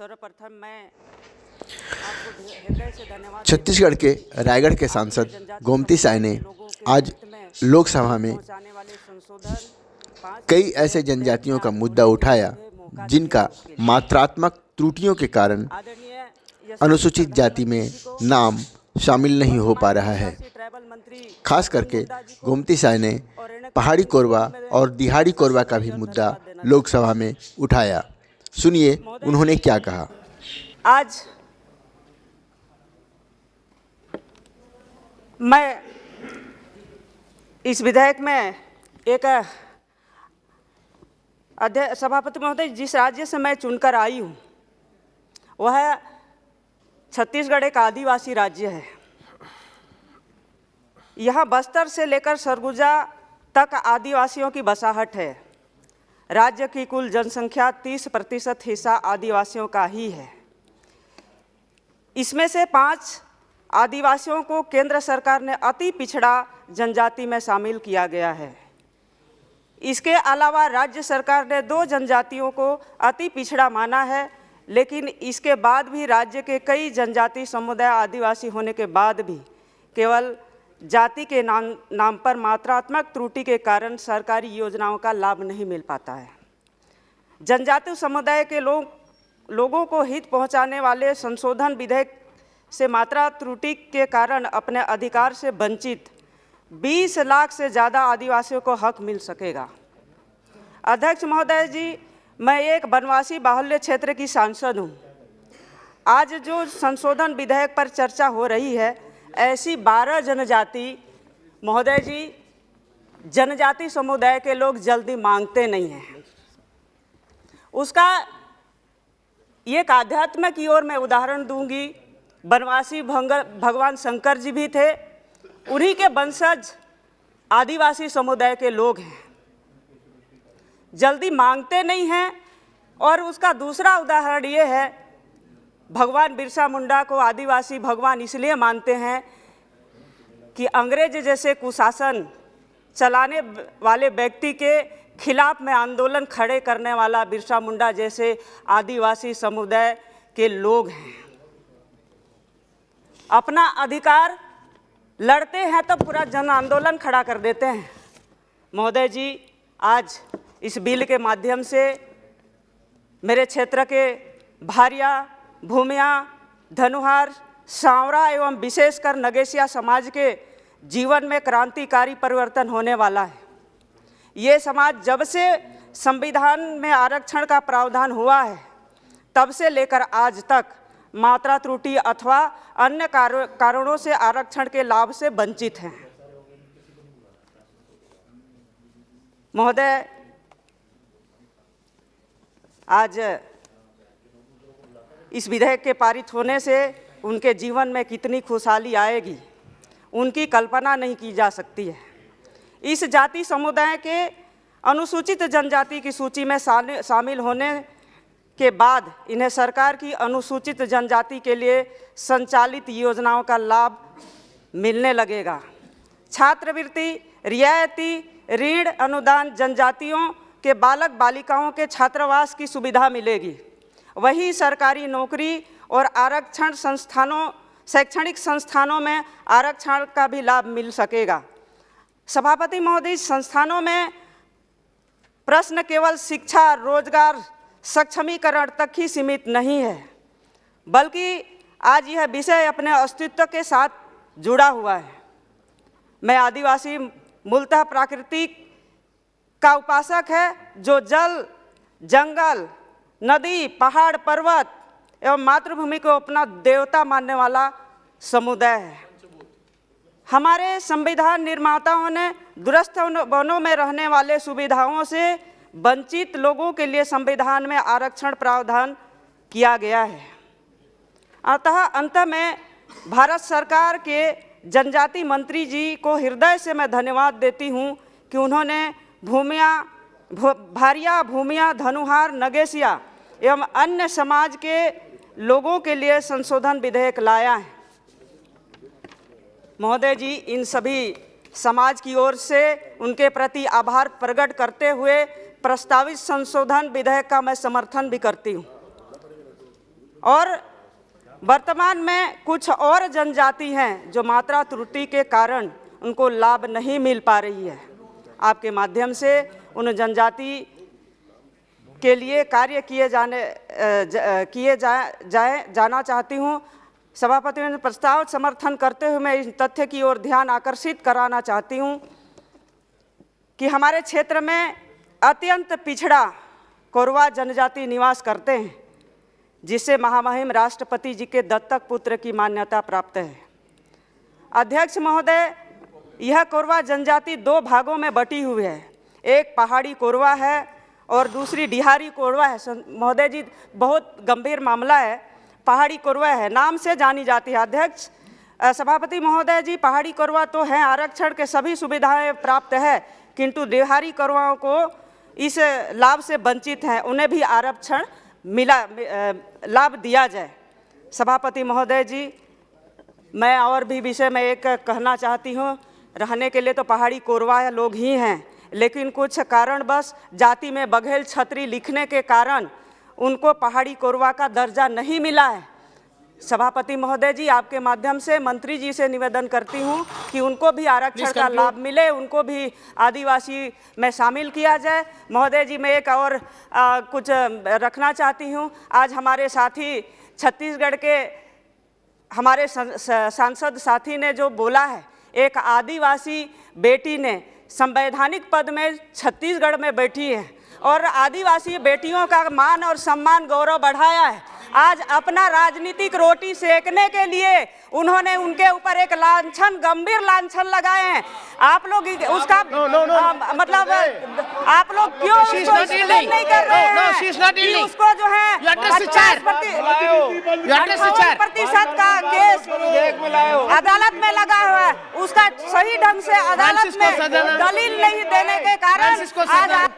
सर्वप्रथम मैं आपको हृदय से धन्यवाद। छत्तीसगढ़ के रायगढ़ के सांसद गोमती साय ने आज लोकसभा में कई ऐसे जनजातियों का मुद्दा उठाया जिनका मात्रात्मक त्रुटियों के कारण अनुसूचित जाति में नाम शामिल नहीं हो पा रहा है। खास करके गोमती साय ने पहाड़ी कोरवा और दिहाड़ी कोरवा का भी मुद्दा लोकसभा में उठाया। सुनिए उन्होंने क्या कहा। आज मैं इस विधेयक में एक सभापति महोदय, जिस राज्य से मैं चुनकर आई हूँ वह छत्तीसगढ़ एक आदिवासी राज्य है। यहाँ बस्तर से लेकर सरगुजा तक आदिवासियों की बसाहट है। राज्य की कुल जनसंख्या 30% हिस्सा आदिवासियों का ही है। इसमें से 5 आदिवासियों को केंद्र सरकार ने अति पिछड़ा जनजाति में शामिल किया गया है। इसके अलावा राज्य सरकार ने 2 जनजातियों को अति पिछड़ा माना है, लेकिन इसके बाद भी राज्य के कई जनजाति समुदाय आदिवासी होने के बाद भी केवल जाति के नाम पर मात्रात्मक त्रुटि के कारण सरकारी योजनाओं का लाभ नहीं मिल पाता है। जनजाति समुदाय के लोगों को हित पहुंचाने वाले संशोधन विधेयक से मात्रा त्रुटि के कारण अपने अधिकार से वंचित 20 लाख से ज़्यादा आदिवासियों को हक मिल सकेगा। अध्यक्ष महोदय जी, मैं एक वनवासी बाहुल्य क्षेत्र की सांसद हूँ। आज जो संशोधन विधेयक पर चर्चा हो रही है, ऐसी 12 जनजाति महोदय जी, जनजाति समुदाय के लोग जल्दी मांगते नहीं हैं। उसका एक आध्यात्म की ओर मैं उदाहरण दूंगी। वनवासी भगवान शंकर जी भी थे, उन्हीं के वंशज आदिवासी समुदाय के लोग हैं, जल्दी मांगते नहीं हैं। और उसका दूसरा उदाहरण ये है, भगवान बिरसा मुंडा को आदिवासी भगवान इसलिए मानते हैं कि अंग्रेज जैसे कुशासन चलाने वाले व्यक्ति के खिलाफ में आंदोलन खड़े करने वाला बिरसा मुंडा जैसे आदिवासी समुदाय के लोग हैं। अपना अधिकार लड़ते हैं तो पूरा जन आंदोलन खड़ा कर देते हैं। महोदय जी, आज इस बिल के माध्यम से मेरे क्षेत्र के भारिया, भूमिया, धनुहार, सांवरा एवं विशेषकर नगेशिया समाज के जीवन में क्रांतिकारी परिवर्तन होने वाला है। ये समाज जब से संविधान में आरक्षण का प्रावधान हुआ है, तब से लेकर आज तक मात्रा त्रुटि अथवा अन्य कारणों से आरक्षण के लाभ से वंचित हैं। महोदय, आज इस विधेयक के पारित होने से उनके जीवन में कितनी खुशहाली आएगी, उनकी कल्पना नहीं की जा सकती है। इस जाति समुदाय के अनुसूचित जनजाति की सूची में शामिल होने के बाद इन्हें सरकार की अनुसूचित जनजाति के लिए संचालित योजनाओं का लाभ मिलने लगेगा। छात्रवृत्ति, रियायती ऋण अनुदान, जनजातियों के बालक बालिकाओं के छात्रावास की सुविधा मिलेगी। वही सरकारी नौकरी और आरक्षण संस्थानों, शैक्षणिक संस्थानों में आरक्षण का भी लाभ मिल सकेगा। सभापति महोदय, संस्थानों में प्रश्न केवल शिक्षा, रोजगार, सक्षमीकरण तक ही सीमित नहीं है, बल्कि आज यह विषय अपने अस्तित्व के साथ जुड़ा हुआ है। मैं आदिवासी मूलतः प्राकृतिक का उपासक है, जो जल, जंगल, नदी, पहाड़, पर्वत एवं मातृभूमि को अपना देवता मानने वाला समुदाय है। हमारे संविधान निर्माताओं ने दूरस्थ वनों में रहने वाले सुविधाओं से वंचित लोगों के लिए संविधान में आरक्षण प्रावधान किया गया है। अतः अंत में भारत सरकार के जनजाति मंत्री जी को हृदय से मैं धन्यवाद देती हूँ कि उन्होंने भारिया, भूमिया, धनुहार, नगेशिया एवं अन्य समाज के लोगों के लिए संशोधन विधेयक लाया है। महोदय जी, इन सभी समाज की ओर से उनके प्रति आभार प्रकट करते हुए प्रस्तावित संशोधन विधेयक का मैं समर्थन भी करती हूँ। और वर्तमान में कुछ और जनजाति हैं जो मात्रा त्रुटि के कारण उनको लाभ नहीं मिल पा रही है। आपके माध्यम से उन जनजाति के लिए कार्य जाना चाहती हूँ। सभापति ने प्रस्ताव समर्थन करते हुए मैं इस तथ्य की ओर ध्यान आकर्षित कराना चाहती हूँ कि हमारे क्षेत्र में अत्यंत पिछड़ा कोरवा जनजाति निवास करते हैं, जिससे महामहिम राष्ट्रपति जी के दत्तक पुत्र की मान्यता प्राप्त है। अध्यक्ष महोदय, यह कोरवा जनजाति दो भागों में बटी हुई है। एक पहाड़ी कोरवा है और दूसरी डिहारी कोरवा है। महोदय जी, बहुत गंभीर मामला है। पहाड़ी कोरवा है, नाम से जानी जाती है। अध्यक्ष सभापति महोदय जी, पहाड़ी कोरवा तो हैं, आरक्षण के सभी सुविधाएं प्राप्त है, किंतु डिहारी कोरवाओं को इस लाभ से वंचित हैं, उन्हें भी आरक्षण लाभ दिया जाए। सभापति महोदय जी, मैं और भी विषय में एक कहना चाहती हूँ। रहने के लिए तो पहाड़ी कोरवा लोग ही हैं, लेकिन कुछ कारणवश जाति में बघेल छत्री लिखने के कारण उनको पहाड़ी कोरवा का दर्जा नहीं मिला है। सभापति महोदय जी, आपके माध्यम से मंत्री जी से निवेदन करती हूं कि उनको भी आरक्षण का लाभ मिले, उनको भी आदिवासी में शामिल किया जाए। महोदय जी, मैं एक और कुछ रखना चाहती हूं। आज हमारे साथी छत्तीसगढ़ के हमारे सांसद साथी ने जो बोला है, एक आदिवासी बेटी ने संवैधानिक पद में छत्तीसगढ़ में बैठी है और आदिवासी बेटियों का मान और सम्मान गौरव बढ़ाया है। आज अपना राजनीतिक रोटी सेकने के लिए उन्होंने उनके ऊपर एक लांछन, गंभीर लांछन लगाए हैं। आप लोग उसका मतलब आप लोग क्यों उसको नहीं कर रहे हैं कि उसको जो है 50% का केस अदालत में लगा हुआ है, उसका सही ढंग से अदालत में दलील नहीं देने के कारण आज